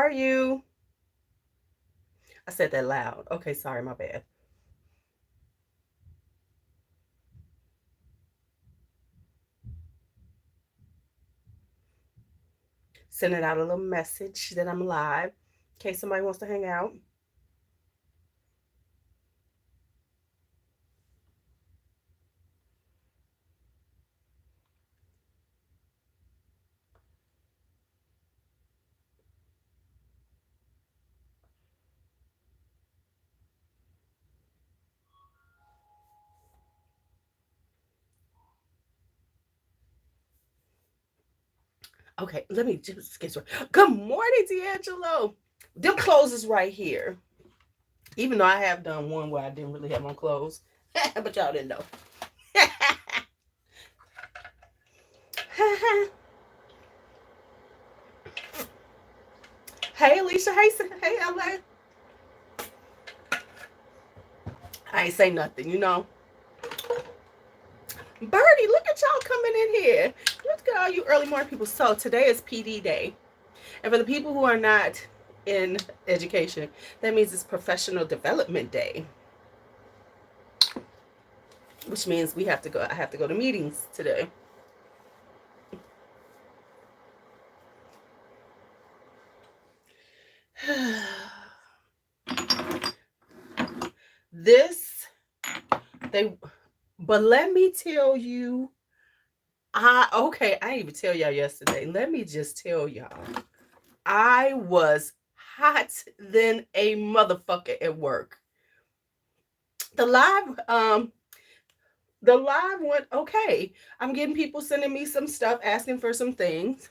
are you? I said that loud. Okay, sorry, my bad. Sending out a little message that I'm live in case somebody wants to hang out. Okay, let me just get started. Good morning, D'Angelo. Them clothes is right here. Even though I have done one where I didn't really have on clothes, but y'all didn't know. Hey, Alicia. Hey, LA. I ain't say nothing, you know. Birdie, look at y'all coming in here. Look at all you early morning people. So today is PD day. And for the people who are not in education, that means it's professional development day. Which means I have to go to meetings today. But let me tell you, I didn't even tell y'all yesterday. Let me just tell y'all, I was hot than a motherfucker at work. The live went okay. I'm getting people sending me some stuff, asking for some things,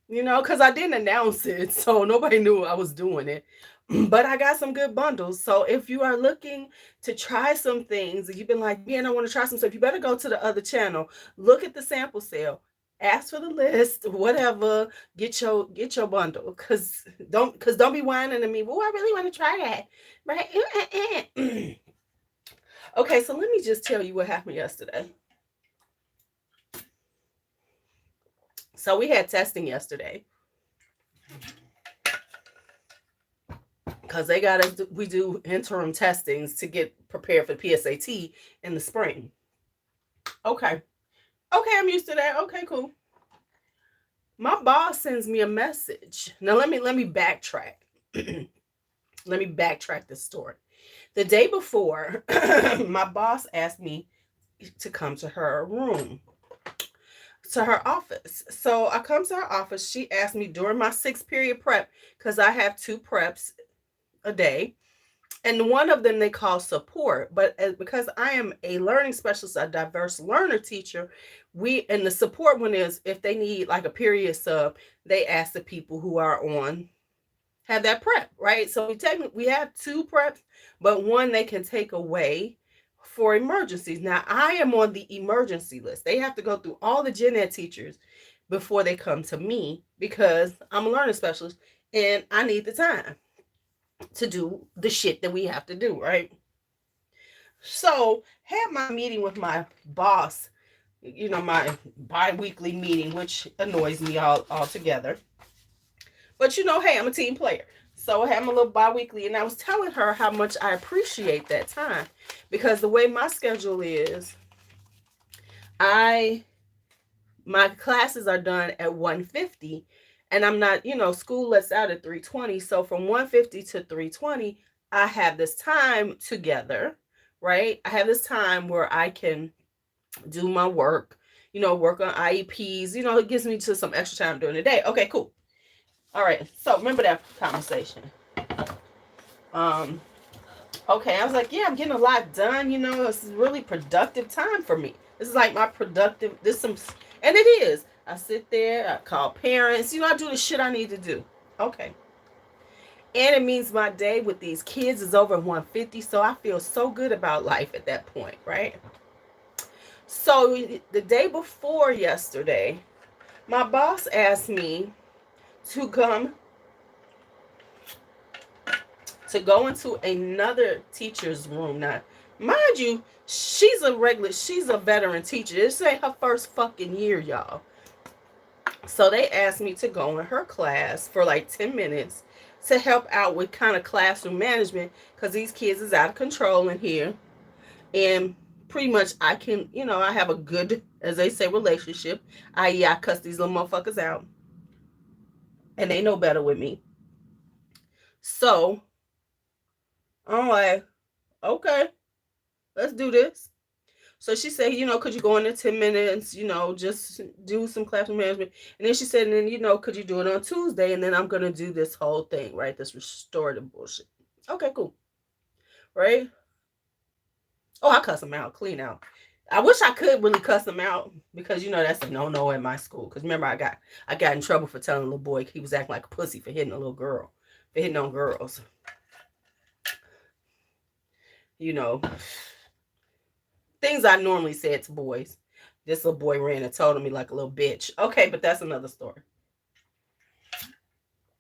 because I didn't announce it, so nobody knew I was doing it. But I got some good bundles. So if you are looking to try some things, you've been like, man, I want to try some stuff, you better go to the other channel, look at the sample sale, ask for the list, whatever, get your bundle. Cause don't be whining to me, well, I really want to try that. Right? Okay, so let me just tell you what happened yesterday. So we had testing yesterday. Because they got us, we do interim testings to get prepared for PSAT in the spring. Okay, I'm used to that. Okay, cool. My boss sends me a message. Now let me backtrack. Let me backtrack this story. The day before, my boss asked me to come to her room, to her office. So I come to her office. She asked me during my 6-period prep, because I have 2 preps a day, and one of them they call support. But because I am a learning specialist, a diverse learner teacher, and the support one is if they need like a period sub, they ask the people who are on have that prep, right? So we have 2 preps, but one they can take away for emergencies. Now I am on the emergency list. They have to go through all the gen ed teachers before they come to me, because I'm a learning specialist and I need the time to do the shit that we have to do, right? So, had my meeting with my boss, my bi-weekly meeting, which annoys me altogether. But hey, I'm a team player. So I had my little bi-weekly, and I was telling her how much I appreciate that time, because the way my schedule is, my classes are done at 1:50, and I'm not, school lets out at 3:20. So from 1:50 to 3:20, I have this time together, right? I have this time where I can do my work, work on IEPs, it gives me to some extra time during the day. Okay, cool. All right. So remember that conversation. Okay, I was like, yeah, I'm getting a lot done, it's really productive time for me. This is like my productive, and it is. I sit there, I call parents, I do the shit I need to do. Okay. And it means my day with these kids is over 150, so I feel so good about life at that point, right? So the day before yesterday, my boss asked me to go into another teacher's room. Now, mind you, she's a veteran teacher. This ain't her first fucking year, y'all. So they asked me to go in her class for like 10 minutes to help out with kind of classroom management because these kids is out of control in here. And pretty much I can, I have a good, as they say, relationship. I cuss these little motherfuckers out. And they know better with me. So I'm like, okay, let's do this. So she said, could you go in 10 minutes, just do some classroom management. And then she said, and then, could you do it on Tuesday? And then I'm going to do this whole thing, right? This restorative bullshit. Okay, cool. Right? Oh, I cuss them out, clean out. I wish I could really cuss them out because, that's a no-no at my school. Because remember, I got in trouble for telling a little boy he was acting like a pussy for hitting a little girl, for hitting on girls. Things I normally said to boys. This little boy ran and told me like a little bitch. Okay, but that's another story.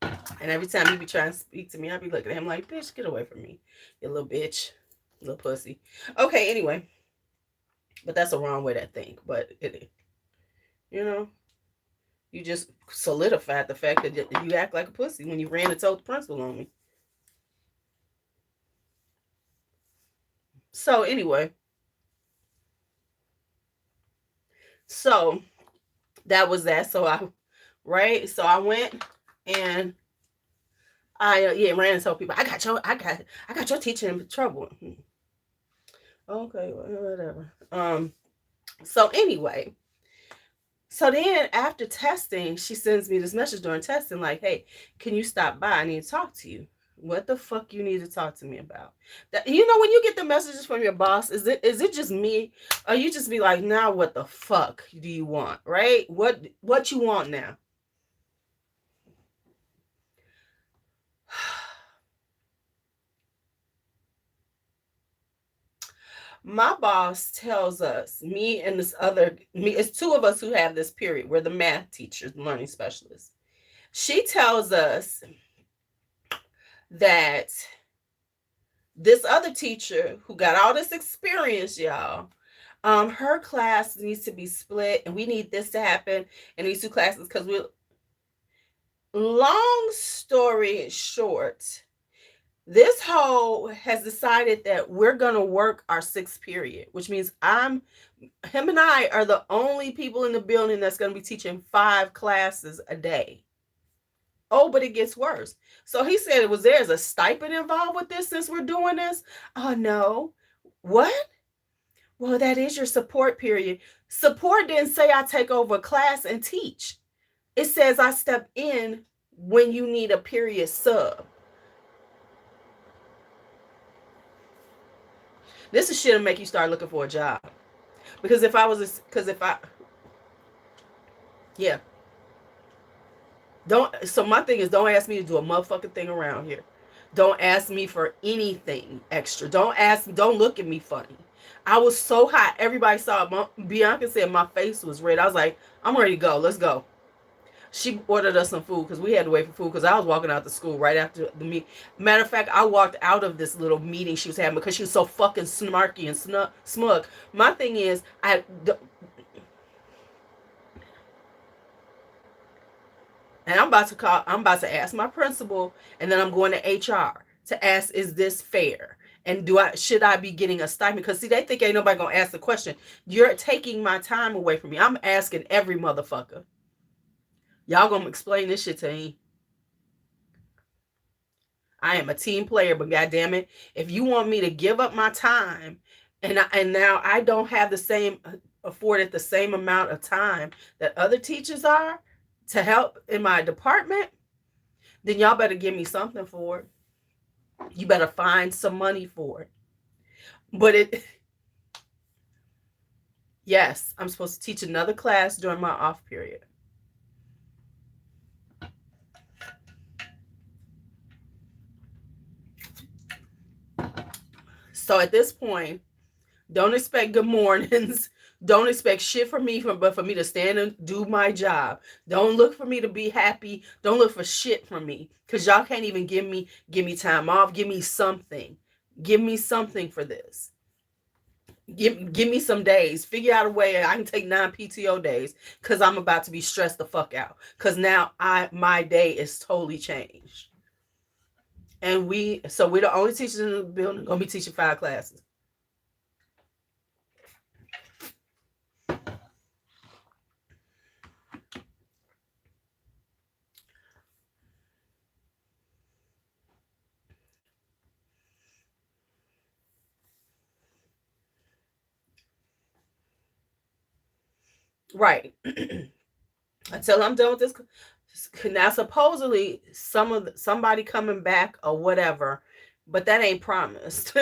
And every time he be trying to speak to me, I be looking at him like, bitch, get away from me, you little bitch, little pussy. Okay, anyway. But that's the wrong way to think. But you just solidified the fact that you act like a pussy when you ran and told the principal on me. So anyway. So that was that. So I went and I ran and told people I got your teacher in trouble. Okay, whatever. So anyway, so then after testing, she sends me this message during testing like, hey, can you stop by? I need to talk to you. What the fuck you need to talk to me about? That, when you get the messages from your boss, is it just me? Or you just be like, now what the fuck do you want? Right? What you want now? My boss tells us, it's two of us who have this period. We're the math teachers, learning specialists. She tells us that this other teacher who got all this experience, y'all, her class needs to be split, and we need this to happen in these two classes because long story short, this hoe has decided that we're going to work our 6th period, which means him and I are the only people in the building that's going to be teaching 5 classes a day. Oh, but it gets worse. So he said, there's a stipend involved with this since we're doing this? Oh, no. What? Well, that is your support period. Support didn't say I take over a class and teach. It says I step in when you need a period sub. This is shit to make you start looking for a job. Because yeah. So my thing is, don't ask me to do a motherfucking thing around here. Don't ask me for anything extra. Don't look at me funny. I was so hot. Everybody saw it. Bianca said my face was red. I was like, I'm ready to go. Let's go. She ordered us some food because we had to wait for food because I was walking out to school right after the meeting. Matter of fact, I walked out of this little meeting she was having because she was so fucking snarky and smug. My thing is, and I'm about to ask my principal, and then I'm going to HR to ask, is this fair? And should I be getting a stipend? Because see, they think ain't nobody gonna ask the question. You're taking my time away from me. I'm asking every motherfucker. Y'all gonna explain this shit to me. I am a team player, but goddamn it, if you want me to give up my time, and now I don't have afforded the same amount of time that other teachers are to help in my department, then y'all better give me something for it. You better find some money for it. But yes, I'm supposed to teach another class during my off period. So at this point, don't expect good mornings. Don't expect shit from me, but for me to stand and do my job. Don't look for me to be happy. Don't look for shit from me, because y'all can't even give me time off. Give me something. Give me something for this. Give me some days. Figure out a way I can take 9 PTO days because I'm about to be stressed the fuck out. Because now my day is totally changed. And we're the only teachers in the building gonna be teaching 5 classes. Right. Until I'm done with this. Now supposedly somebody coming back or whatever, but that ain't promised.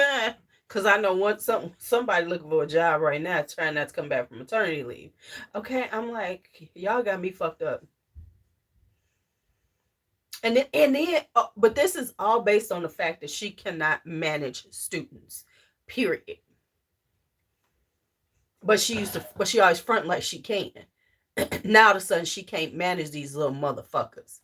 Cause I know somebody looking for a job right now, trying not to come back from maternity leave. Okay, I'm like, y'all got me fucked up. But this is all based on the fact that she cannot manage students. Period. But she always front like she can. Now all of a sudden she can't manage these little motherfuckers.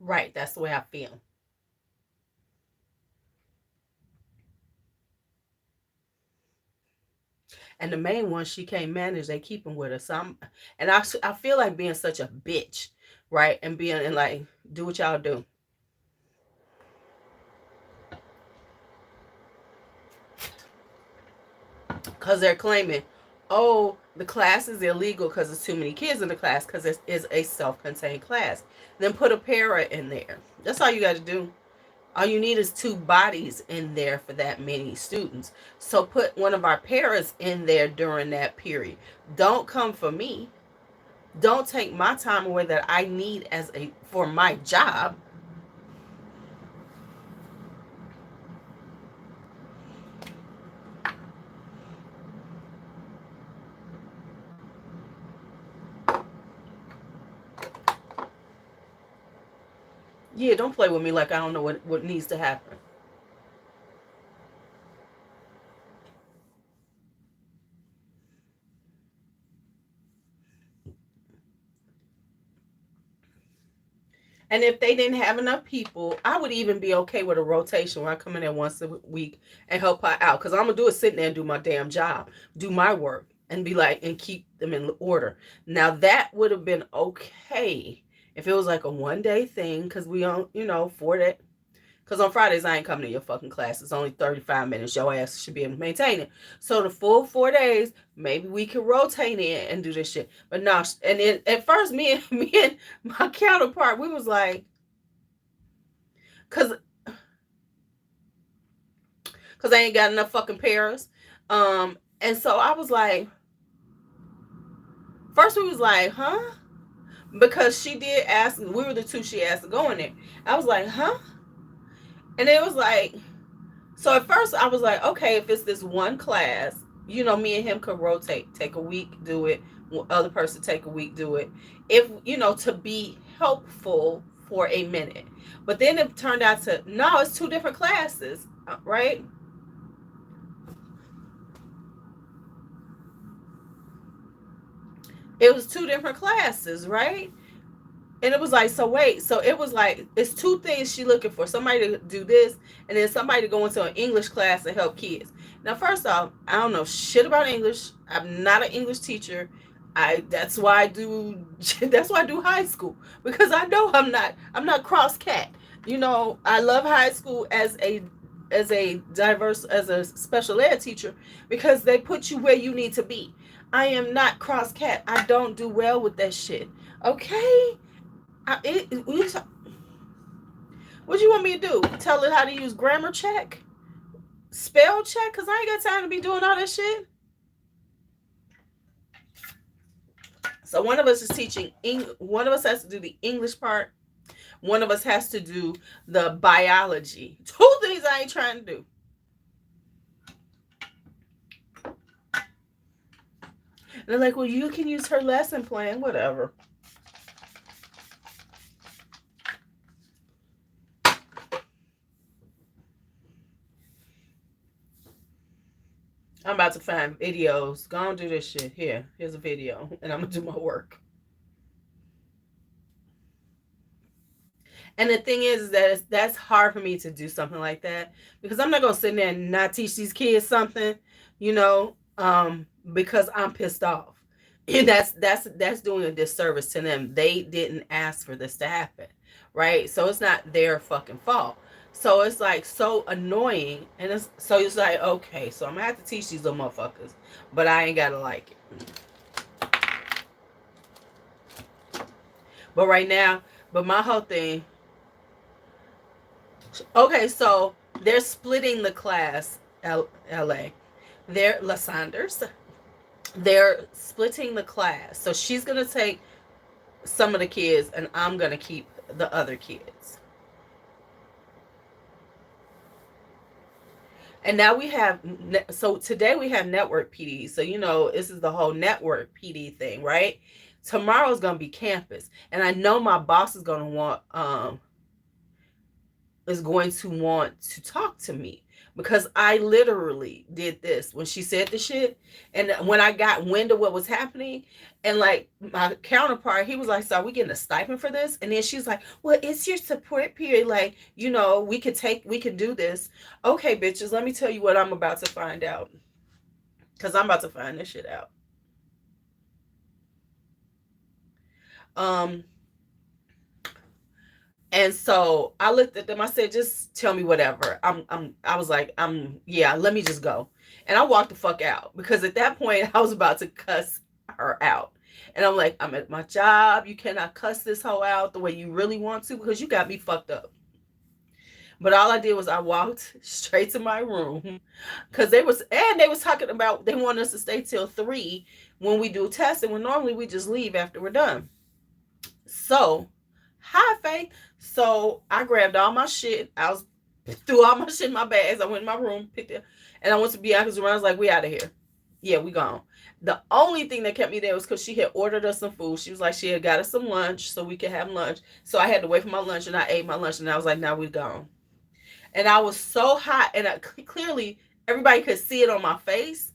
Right, that's the way I feel. And the main one she can't manage, they keep him with her. I feel like being such a bitch, right? And being and like, do what y'all do. Because they're claiming, oh, the class is illegal because there's too many kids in the class because it is a self-contained class. Then put a para in there. That's all you got to do. All you need is 2 bodies in there for that many students. So put one of our paras in there during that period. Don't come for me. Don't take my time away that I need for my job. Yeah, don't play with me like I don't know what needs to happen. And if they didn't have enough people, I would even be okay with a rotation where I come in there once a week and help her out. Because I'm going to do is sit there and do my damn job, do my work, and be like, and keep them in order. Now, that would have been okay if it was like a 1-day thing. Because we don't, 4 days. Because on Fridays, I ain't coming to your fucking class. It's only 35 minutes. Your ass should be able to maintain it. So the full 4 days, maybe we can rotate in and do this shit. But no, and then at first, me and my counterpart, we was like, because I ain't got enough fucking pairs. And so I was like, first we was like, huh? Because she did ask, we were the 2 she asked to go in there. I was like, huh? And it was like, so at first I was like, okay, if it's this one class, me and him could rotate, take a week, do it, other person take a week, do it. If, to be helpful for a minute. But then it turned out no, it's 2 different classes, right? It was 2 different classes, right? And it was like, so wait, so it was like, it's 2 things she looking for. Somebody to do this, and then somebody to go into an English class and help kids. Now, first off, I don't know shit about English. I'm not an English teacher. That's why I do high school. Because I know I'm not cross cat. I love high school as a special ed teacher because they put you where you need to be. I am not cross cat. I don't do well with that shit. Okay? What do you want me to do? Tell it how to use grammar check? Spell check? Because I ain't got time to be doing all that shit. So one of us is teaching one of us has to do the English part. One of us has to do the biology. 2 things I ain't trying to do. And they're like, well, you can use her lesson plan, whatever. I'm about to find videos. Go on, do this shit. Here's a video, and I'm gonna do my work. And the thing is that that's hard for me to do something like that because I'm not gonna sit there and not teach these kids something, you know, because I'm pissed off. And that's doing a disservice to them. They didn't ask for this to happen, right? So it's not their fucking fault. So it's like so annoying, and it's like okay, so I'm gonna have to teach these little motherfuckers, but I ain't gotta like it. But right now, but my whole thing. Okay, so they're splitting the class, LA. They're Lasanders. They're splitting the class. So she's going to take some of the kids and I'm going to keep the other kids. And now we have, so today we have network PD. So, you know, this is the whole network PD thing, right? Tomorrow's going to be campus. And I know my boss is going to want to talk to me because I literally did this when she said the shit. And when I got wind of what was happening, and like my counterpart, he was like, so are we getting a stipend for this? And then she's like, well, it's your support period. Like, you know, we could do this. Okay, bitches, let me tell you what I'm about to find out. Because I'm about to find this shit out. And so I looked at them. I said, just tell me whatever. I was like, yeah, let me just go. And I walked the fuck out because at that point I was about to cuss her out. And I'm like, I'm at my job. You cannot cuss this hoe out the way you really want to because you got me fucked up. But all I did was I walked straight to my room because they was talking about they want us to stay till 3 when we do testing. When normally we just leave after we're done. So, hi Faith. So I grabbed all my shit. I was threw all my shit in my bags. I went in my room, picked it, and I went to Bianca's room. I was like, we out of here. Yeah, we gone. The only thing that kept me there was because she had ordered us some food. She was like, she had got us some lunch so we could have lunch. So I had to wait for my lunch, and I ate my lunch, and I was like, now we gone. And I was so hot, and clearly everybody could see it on my face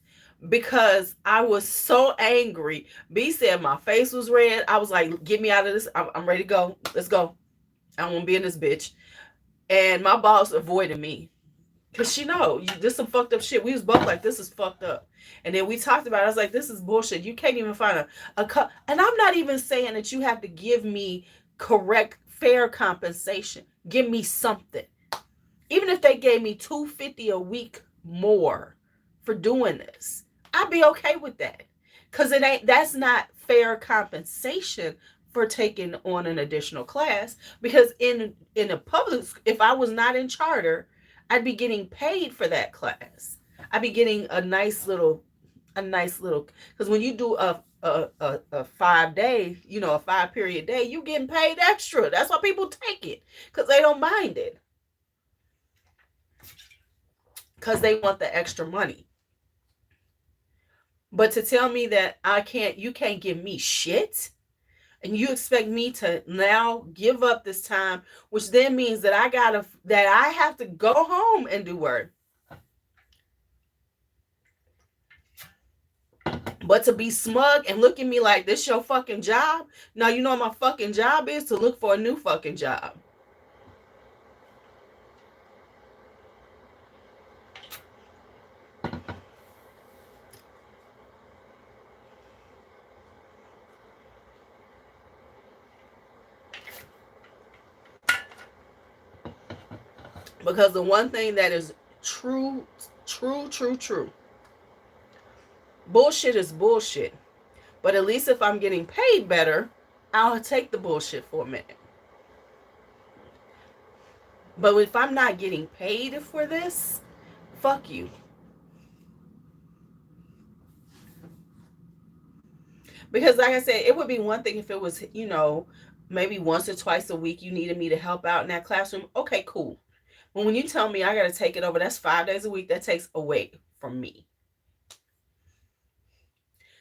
because I was so angry. B said my face was red. I was like, get me out of this. I'm ready to go. Let's go. I don't want to be in this bitch. And my boss avoided me. Because she know, this some fucked up shit. We was both like, this is fucked up. And then we talked about it. I was like, this is bullshit. You can't even find a cut. And I'm not even saying that you have to give me correct, fair compensation. Give me something. Even if they gave me $250 a week more for doing this, I'd be okay with that. Because that's not fair compensation for taking on an additional class. Because in a public, if I was not in charter, I'd be getting paid for that class. I'd be getting a nice little, because when you do a 5-day, you know, a 5-period day, you getting paid extra. That's why people take it, because they don't mind it. Because they want the extra money. But to tell me that you can't give me shit, and you expect me to now give up this time, which then means that I have to go home and do work. But to be smug and look at me like this your fucking job? Now you know what my fucking job is? To look for a new fucking job. Because the one thing that is true. Bullshit is bullshit. But at least if I'm getting paid better, I'll take the bullshit for a minute. But if I'm not getting paid for this, fuck you. Because like I said, it would be one thing if it was, you know, maybe once or twice a week you needed me to help out in that classroom. Okay, cool. But when you tell me I got to take it over, that's 5 days a week. That takes away from me.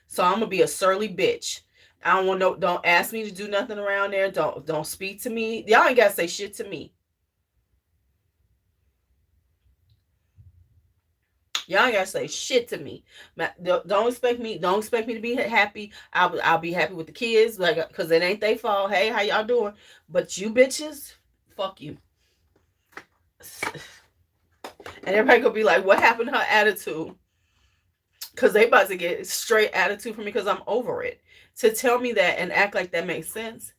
So I'm gonna be a surly bitch. I don't want no. Don't ask me to do nothing around there. Don't speak to me. Y'all ain't gotta say shit to me. Y'all ain't gotta say shit to me. Don't expect me. Don't expect me to be happy. I'll be happy with the kids, like, cause it ain't their fault. Hey, how y'all doing? But you bitches, fuck you. And everybody gonna be like, what happened to her attitude? Cause they about to get straight attitude from me because I'm over it. To tell me that and act like that makes sense.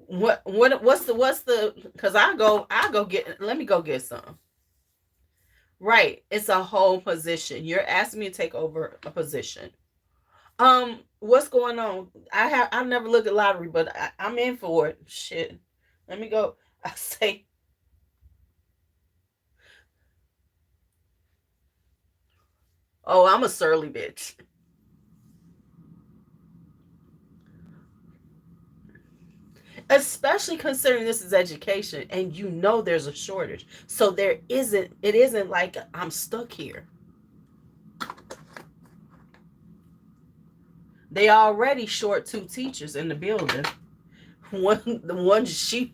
What's the because I go get, let me go get some. Right. It's a whole position. You're asking me to take over a position. What's going on? I never looked at lottery, but I'm in for it. Shit. Let me go. I say, oh, I'm a surly bitch. Especially considering this is education and you know there's a shortage. So it isn't like I'm stuck here. They already short 2 teachers in the building. The one she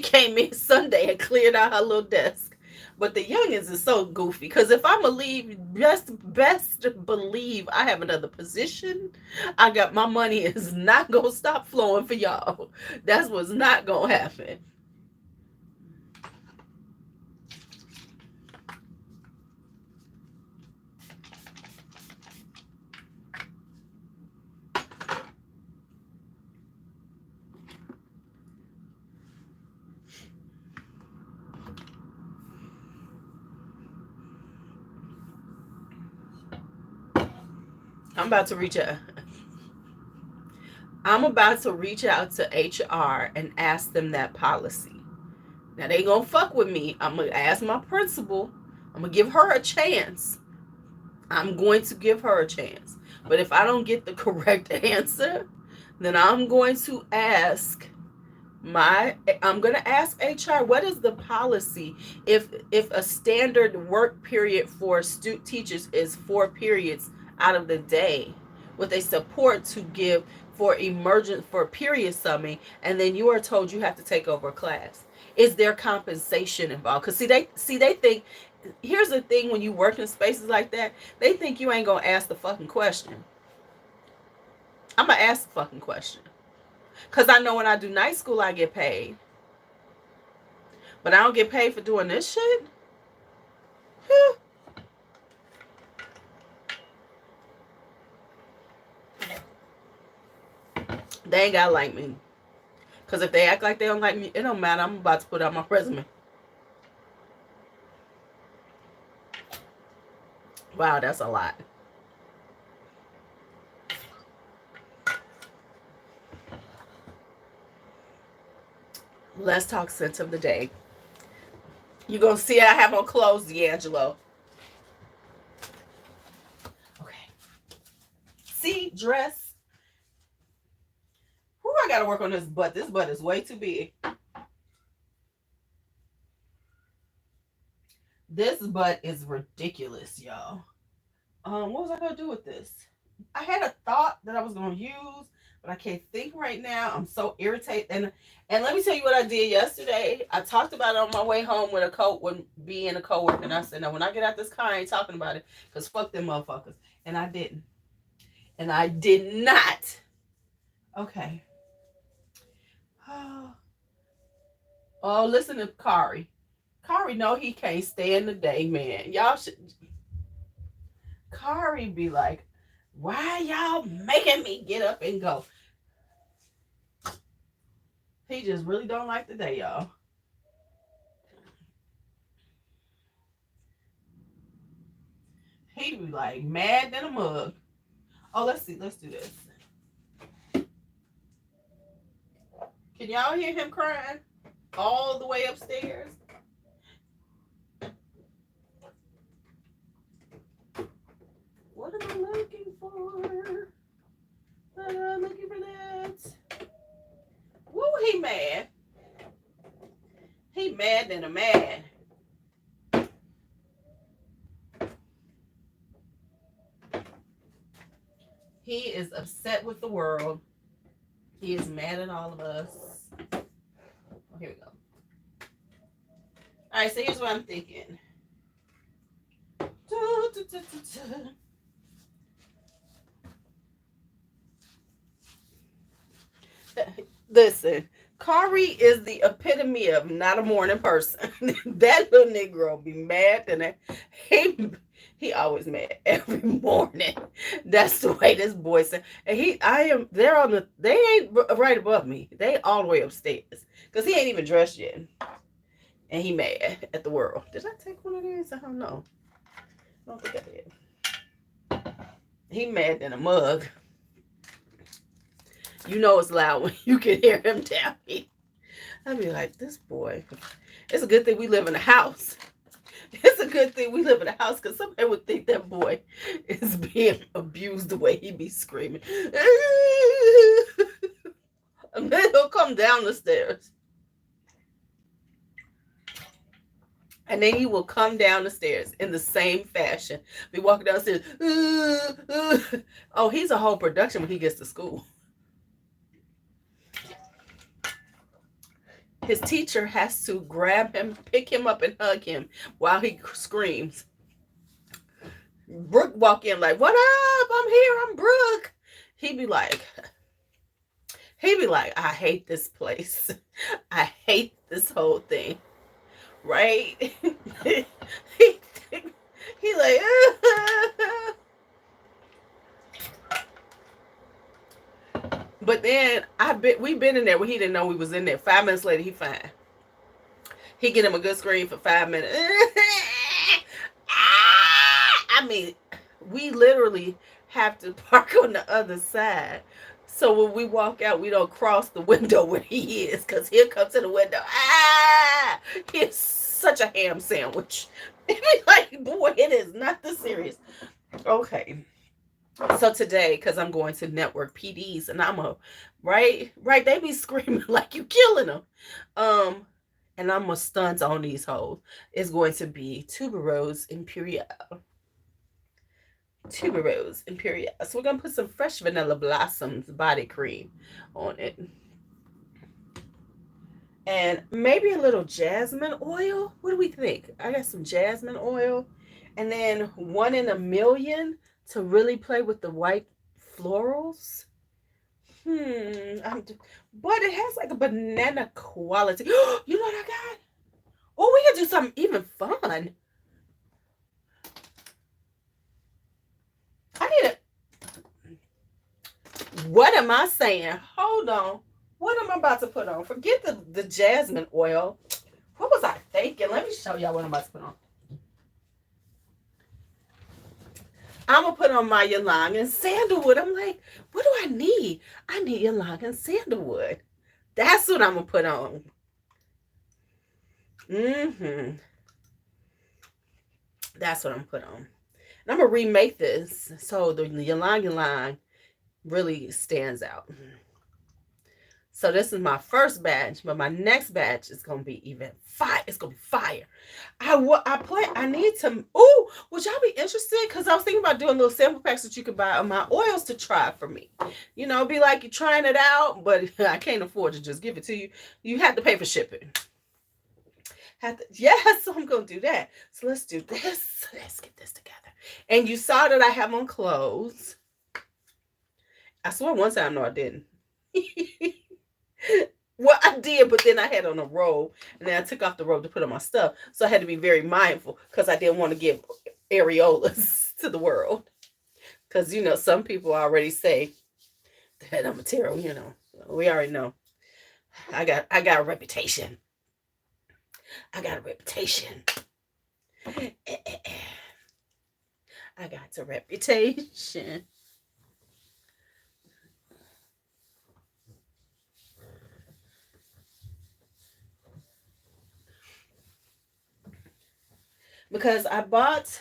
came in Sunday and cleared out her little desk. But the youngins is so goofy because if I'ma leave, best believe I have another position. I got my money is not gonna stop flowing for y'all. That's what's not gonna happen. I'm about to reach out. I'm about to reach out to HR and ask them that policy. Now they gonna fuck with me. I'm gonna ask my principal. I'm gonna give her a chance. I'm going to give her a chance. But if I don't get the correct answer, then I'm going to ask HR, what is the policy if a standard work period for teachers is 4 periods out of the day, with a support to give for period summing, and then you are told you have to take over a class. Is there compensation involved? Because they think, here's the thing, when you work in spaces like that, they think you ain't gonna ask the fucking question. I'm gonna ask the fucking question. Because I know when I do night school, I get paid. But I don't get paid for doing this shit? They ain't gotta like me. Because if they act like they don't like me, it don't matter. I'm about to put out my resume. Wow, that's a lot. Let's talk sense of the day. You gonna see I have on clothes, D'Angelo. Okay. See, dress. Who I gotta work on this butt. This butt is way too big. This butt is ridiculous, y'all. What was I gonna do with this? I had a thought that I was gonna use, but I can't think right now. I'm so irritated. And let me tell you what I did yesterday. I talked about it on my way home with being a coworker, and I said, "No, when I get out this car, I ain't talking about it, cause fuck them motherfuckers." And I didn't. And I did not. Okay. Oh, listen to Kari. Kari know he can't stand the day, man. Y'all should. Kari be like, why y'all making me get up and go? He just really don't like the day, y'all. He be like mad than a mug. Oh, let's see. Let's do this. Can y'all hear him crying all the way upstairs? What am I looking for? I'm looking for that. Woo, he mad. He mad than a man. He is upset with the world. He is mad at all of us. Oh, here we go. All right, so here's what I'm thinking. Listen, Kari is the epitome of not a morning person. That little Negro be mad, and he he always mad every morning. That's the way this boy said. And they're on the. They ain't right above me. They all the way upstairs because he ain't even dressed yet, and he mad at the world. Did I take one of these? I don't know. I don't think I did. He mad than a mug. You know it's loud when you can hear him down here. I'd be like, this boy. It's a good thing we live in a house. It's a good thing we live in a house because somebody would think that boy is being abused the way he be screaming. And then he'll come down the stairs. And then he will come down the stairs in the same fashion. Be walking downstairs. Oh, he's a whole production when he gets to school. His teacher has to grab him, pick him up, and hug him while he screams. Brooke walk in like, what up? I'm here. I'm Brooke. He'd be like, I hate this place. I hate this whole thing. Right? He like, But then we've been in there where he didn't know we was in there. 5 minutes later, he fine. He get him a good scream for 5 minutes. I mean, we literally have to park on the other side. So when we walk out, we don't cross the window where he is, because he'll come to the window. He's such a ham sandwich. Like, boy, it is not this serious. Okay. So today, because I'm going to network PDs, and right, they be screaming like you killing them. And I'm a stunt on these hoes. It's going to be Tuberose Imperial. Tuberose Imperial. So we're going to put some fresh vanilla blossoms body cream on it. And maybe a little jasmine oil. What do we think? I got some jasmine oil. And then 1 in a million to really play with the white florals. But it has like a banana quality. You know what I got? Oh, we can do something even fun. I need it. What am I saying? Hold on. What am I about to put on? Forget the jasmine oil. What was I thinking? Let me show y'all what I'm about to put on. I'm going to put on my ylang and sandalwood. I'm like, what do I need? I need ylang and sandalwood. That's what I'm going to put on. That's what I'm going to put on. And I'm going to remake this so the ylang really stands out. So this is my first batch, but my next batch is going to be even fire. It's going to be fire. I need some. Oh, would y'all be interested? Because I was thinking about doing little sample packs that you could buy of my oils to try for me. You know, be like you're trying it out, but I can't afford to just give it to you. You have to pay for shipping. Yes, so I'm going to do that. So let's do this. Let's get this together. And you saw that I have on clothes. I swear one time, no, I didn't. Well, I did, but then I had on a robe, and then I took off the robe to put on my stuff. So I had to be very mindful because I didn't want to give areolas to the world. Because, you know, some people already say that I'm a terror, you know. We already know. I got a reputation. I got a reputation. I got a reputation. Because I bought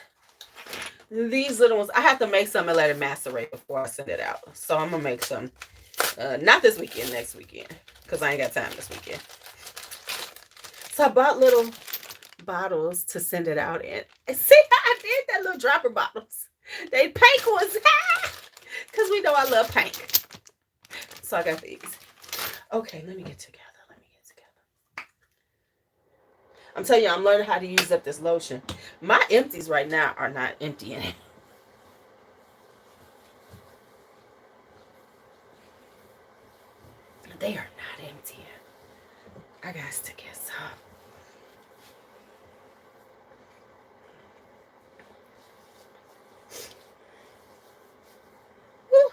these little ones. I have to make some and let it macerate before I send it out. So I'm going to make some. Not this weekend, next weekend. Because I ain't got time this weekend. So I bought little bottles to send it out in. And see how I did that, little dropper bottles. They pink ones. Because we know I love pink. So I got these. Okay, let me get together. I'm telling you, I'm learning how to use up this lotion. My empties right now are not emptying. They are not emptying. I got to get some. Woo.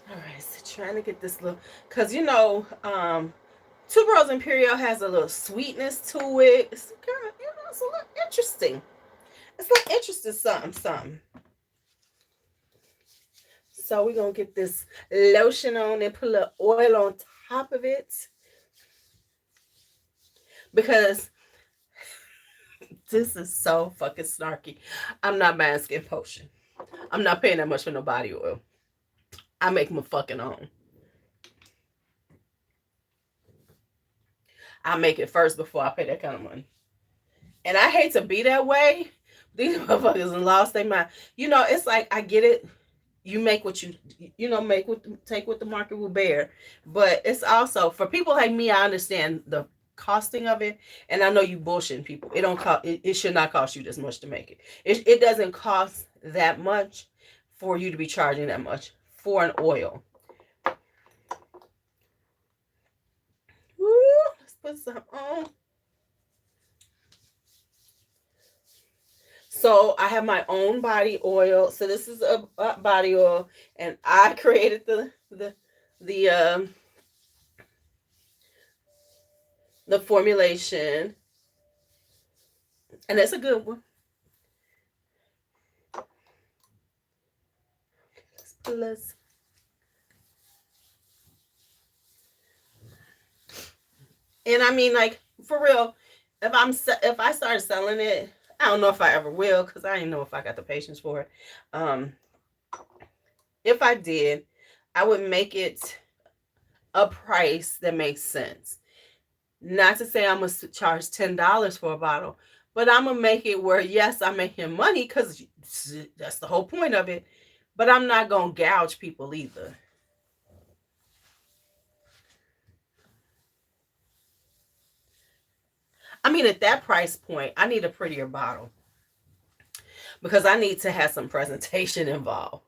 All right, so trying to get this little, cause you know, Tuberose Imperial has a little sweetness to it. It's kind of, it's a little interesting. It's like interesting something. So we're gonna get this lotion on and put a little oil on top of it. Because this is so fucking snarky. I'm not buying skin potion. I'm not paying that much for no body oil. I make my fucking own. I make it first before I pay that kind of money. And I hate to be that way. These motherfuckers lost their mind. You know, it's like I get it. You make what take what the market will bear. But it's also for people like me, I understand the costing of it, and I know you bullshitting people. It don't cost. It should not cost you this much to make it. It doesn't cost that much for you to be charging that much for an oil. Woo, let's put some on. So I have my own body oil. So this is a body oil, and I created the formulation, and it's a good one. Let's and I mean, like, for real, if I start selling it, I don't know if I ever will, because I didn't know if I got the patience for it. If I did, I would make it a price that makes sense. Not to say I'm going to charge $10 for a bottle, but I'm going to make it where, yes, I'm making money, because that's the whole point of it, but I'm not going to gouge people either. I mean, at that price point, I need a prettier bottle, because I need to have some presentation involved.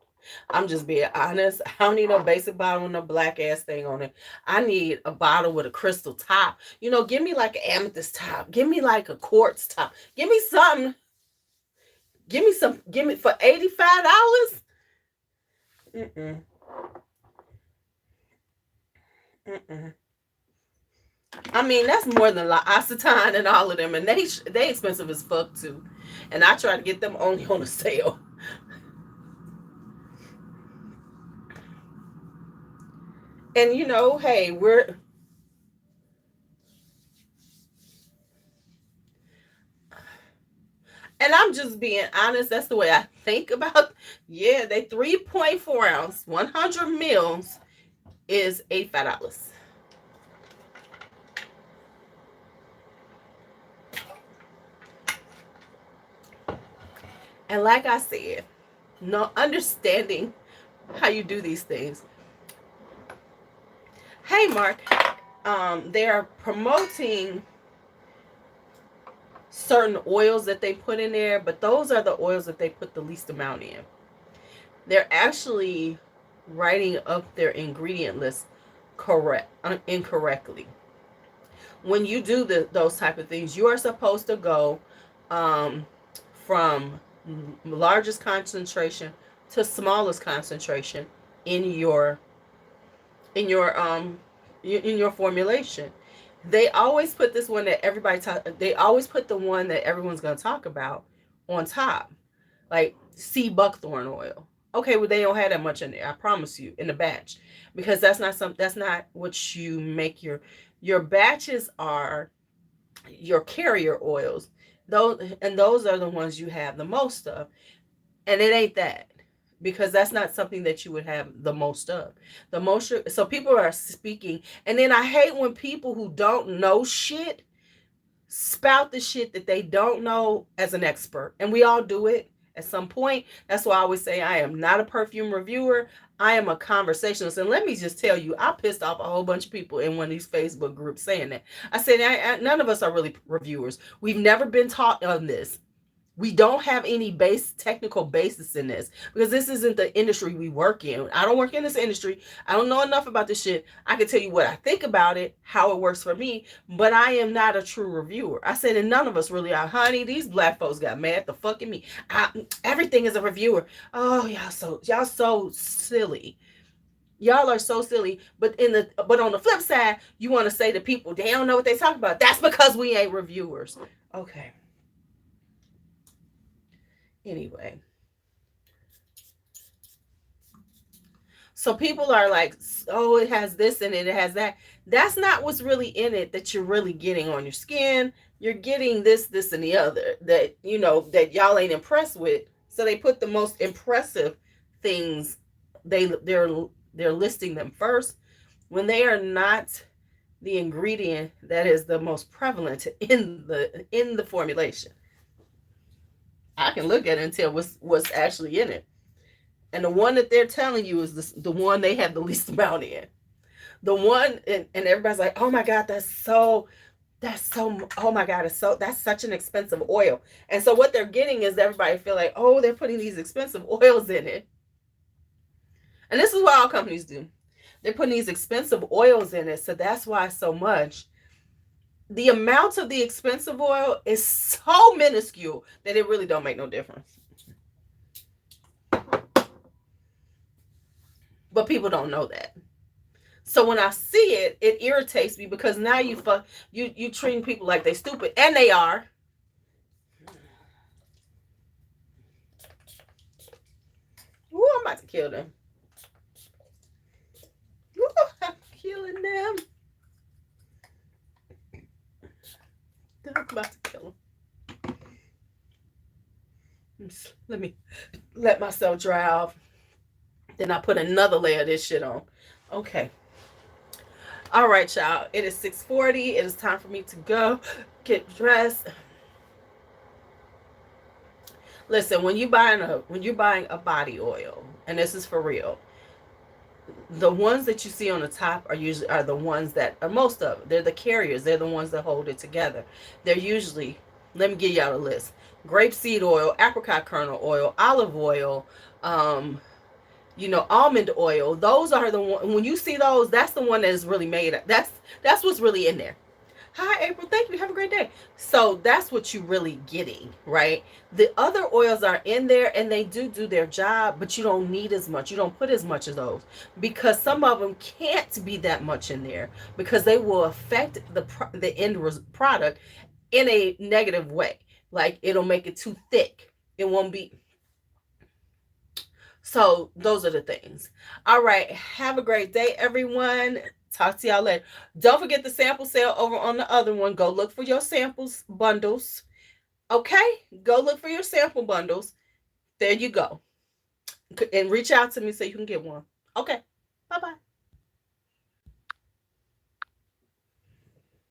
I'm just being honest. I don't need no basic bottle with no black ass thing on it. I need a bottle with a crystal top. You know, give me like an amethyst top. Give me like a quartz top. Give me something. Give me for $85. Mm-mm. Mm-mm. I mean, that's more than Acetone and all of them, and they expensive as fuck too. And I try to get them only on a sale. And you know, hey, and I'm just being honest. That's the way I think about. Yeah, they 3.4 ounce, 100 mils is $85. And like I said, no understanding how you do these things. Hey, Mark, they are promoting certain oils that they put in there, but those are the oils that they put the least amount in. They're actually writing up their ingredient list incorrectly. When you do those type of things, you are supposed to go from largest concentration to smallest concentration in your formulation. They always put this one that they always put the one that everyone's going to talk about on top, like sea buckthorn oil. Okay, well, they don't have that much in there, I promise you, in the batch, because that's not what you make. Your batches are your carrier oils. Those are the ones you have the most of, and it ain't that, because that's not something that you would have the most of. So people are speaking, and then I hate when people who don't know shit spout the shit that they don't know as an expert, and we all do it, at some point. That's why I always say I am not a perfume reviewer. I am a conversationalist. And let me just tell you, I pissed off a whole bunch of people in one of these Facebook groups saying that. I said, none of us are really reviewers. We've never been taught on this. We don't have any technical basis in this because this isn't the industry we work in. I don't work in this industry. I don't know enough about this shit. I can tell you what I think about it, how it works for me, but I am not a true reviewer. I said, and none of us really are. Honey, these black folks got mad the fucking me. Everything is a reviewer. Oh, y'all so silly. Y'all are so silly. But on the flip side, you want to say to people, they don't know what they talking about. That's because we ain't reviewers. Okay. Anyway, so people are like, oh, it has this in it, it has that. That's not what's really in it that you're really getting on your skin. You're getting this, and the other that, that y'all ain't impressed with. So they put the most impressive things, they're listing them first when they are not the ingredient that is the most prevalent in the formulation. I can look at it and tell what's actually in it. And the one that they're telling you is the one they have the least amount in. The one, and everybody's like, oh my God, oh my God, that's such an expensive oil. And so what they're getting is everybody feel like, oh, they're putting these expensive oils in it. And this is what all companies do. They're putting these expensive oils in it. So that's why so much. The amount of the expensive oil is so minuscule that it really don't make no difference. But people don't know that. So when I see it, it irritates me because now you treating people like they stupid, and they are. Ooh, I'm about to kill them. Ooh, I'm killing them. I'm about to kill them. Let me let myself dry off. Then I put another layer of this shit on. Okay. All right, y'all. It is 6:40. It is time for me to go get dressed. Listen, when you're buying a body oil, and this is for real, the ones that you see on the top are the ones that are most of them. They're the carriers. They're the ones that hold it together. They're usually, let me give y'all a list: grapeseed oil, apricot kernel oil, olive oil, almond oil. Those are the one. When you see those, that's the one that is really made. That's what's really in there. Hi, April. Thank you. Have a great day. So that's what you're really getting, right? The other oils are in there and they do their job, but you don't need as much. You don't put as much of those because some of them can't be that much in there because they will affect the end product in a negative way. Like it'll make it too thick. It won't be. So those are the things. All right. Have a great day, everyone. Talk to y'all later. Don't forget the sample sale over on the other one. Go look for your samples bundles. Okay? Go look for your sample bundles. There you go. And reach out to me so you can get one. Okay.